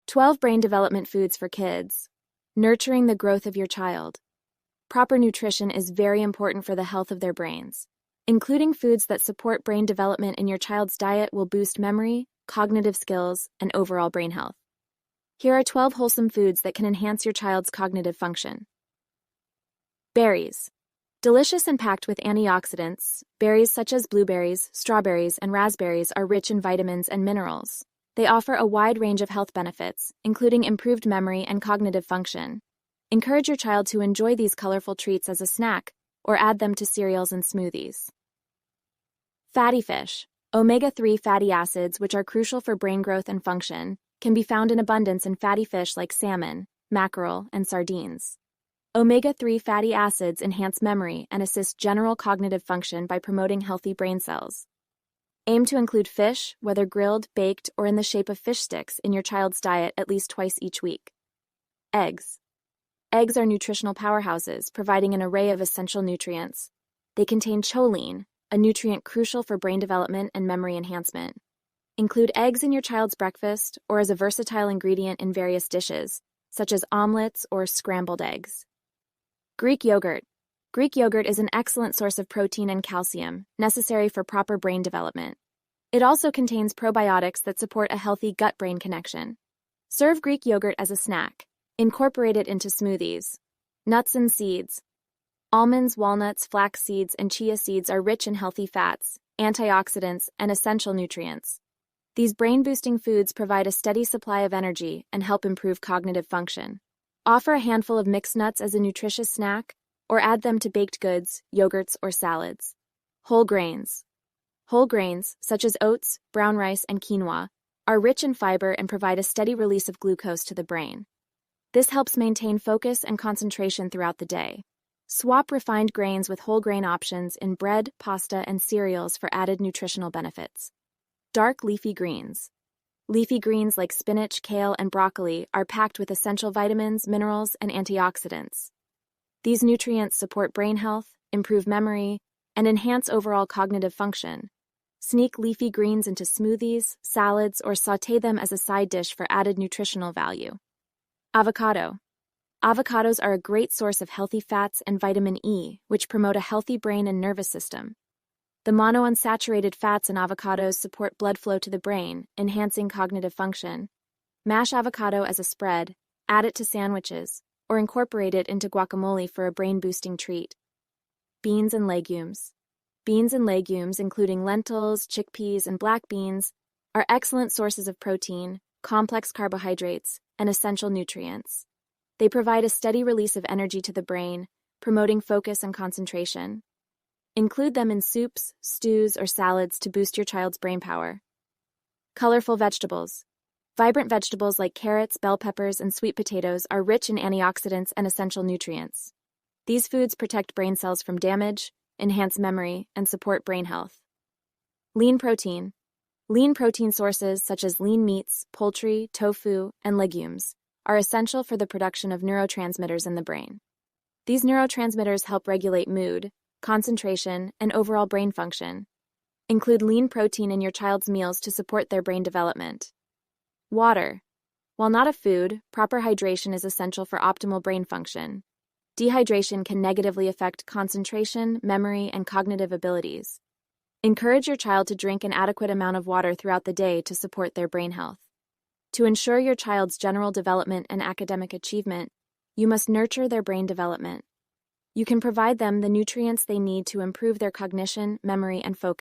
12 brain development foods for kids. Nurturing the growth of your child. Proper nutrition is very important for the health of their brains. Including foods that support brain development in your child's diet will boost memory, cognitive skills, and overall brain health. Here are 12 wholesome foods that can enhance your child's cognitive function. Berries. Delicious and packed with antioxidants, berries such as blueberries, strawberries, and raspberries are rich in vitamins and minerals. They offer a wide range of health benefits, including improved memory and cognitive function. Encourage your child to enjoy these colorful treats as a snack, or add them to cereals and smoothies. Fatty fish. Omega-3 fatty acids, which are crucial for brain growth and function, can be found in abundance in fatty fish like salmon, mackerel, and sardines. Omega-3 fatty acids enhance memory and assist general cognitive function by promoting healthy brain cells. Aim to include fish, whether grilled, baked, or in the shape of fish sticks, in your child's diet at least twice each week. Eggs. Eggs are nutritional powerhouses, providing an array of essential nutrients. They contain choline, a nutrient crucial for brain development and memory enhancement. Include eggs in your child's breakfast or as a versatile ingredient in various dishes, such as omelets or scrambled eggs. Greek yogurt. Greek yogurt is an excellent source of protein and calcium, necessary for proper brain development. It also contains probiotics that support a healthy gut-brain connection. Serve Greek yogurt as a snack. Incorporate it into smoothies. Nuts and seeds. Almonds, walnuts, flax seeds, and chia seeds are rich in healthy fats, antioxidants, and essential nutrients. These brain-boosting foods provide a steady supply of energy and help improve cognitive function. Offer a handful of mixed nuts as a nutritious snack, or add them to baked goods, yogurts, or salads. Whole grains. Whole grains, such as oats, brown rice, and quinoa, are rich in fiber and provide a steady release of glucose to the brain. This helps maintain focus and concentration throughout the day. Swap refined grains with whole grain options in bread, pasta, and cereals for added nutritional benefits. Dark leafy greens. Leafy greens like spinach, kale, and broccoli are packed with essential vitamins, minerals, and antioxidants. These nutrients support brain health, improve memory, and enhance overall cognitive function. Sneak leafy greens into smoothies, salads, or sauté them as a side dish for added nutritional value. Avocado. Avocados are a great source of healthy fats and vitamin E, which promote a healthy brain and nervous system. The monounsaturated fats in avocados support blood flow to the brain, enhancing cognitive function. Mash avocado as a spread, add it to sandwiches, or incorporate it into guacamole for a brain-boosting treat. Beans and legumes. Beans and legumes, including lentils, chickpeas, and black beans, are excellent sources of protein, complex carbohydrates, and essential nutrients. They provide a steady release of energy to the brain, promoting focus and concentration. Include them in soups, stews, or salads to boost your child's brain power. Colorful vegetables. Vibrant vegetables like carrots, bell peppers, and sweet potatoes are rich in antioxidants and essential nutrients. These foods protect brain cells from damage, enhance memory, and support brain health. Lean protein. Lean protein sources such as lean meats, poultry, tofu, and legumes are essential for the production of neurotransmitters in the brain. These neurotransmitters help regulate mood, concentration, and overall brain function. Include lean protein in your child's meals to support their brain development. Water. While not a food, proper hydration is essential for optimal brain function. Dehydration can negatively affect concentration, memory, and cognitive abilities. Encourage your child to drink an adequate amount of water throughout the day to support their brain health. To ensure your child's general development and academic achievement, you must nurture their brain development. You can provide them the nutrients they need to improve their cognition, memory, and focus.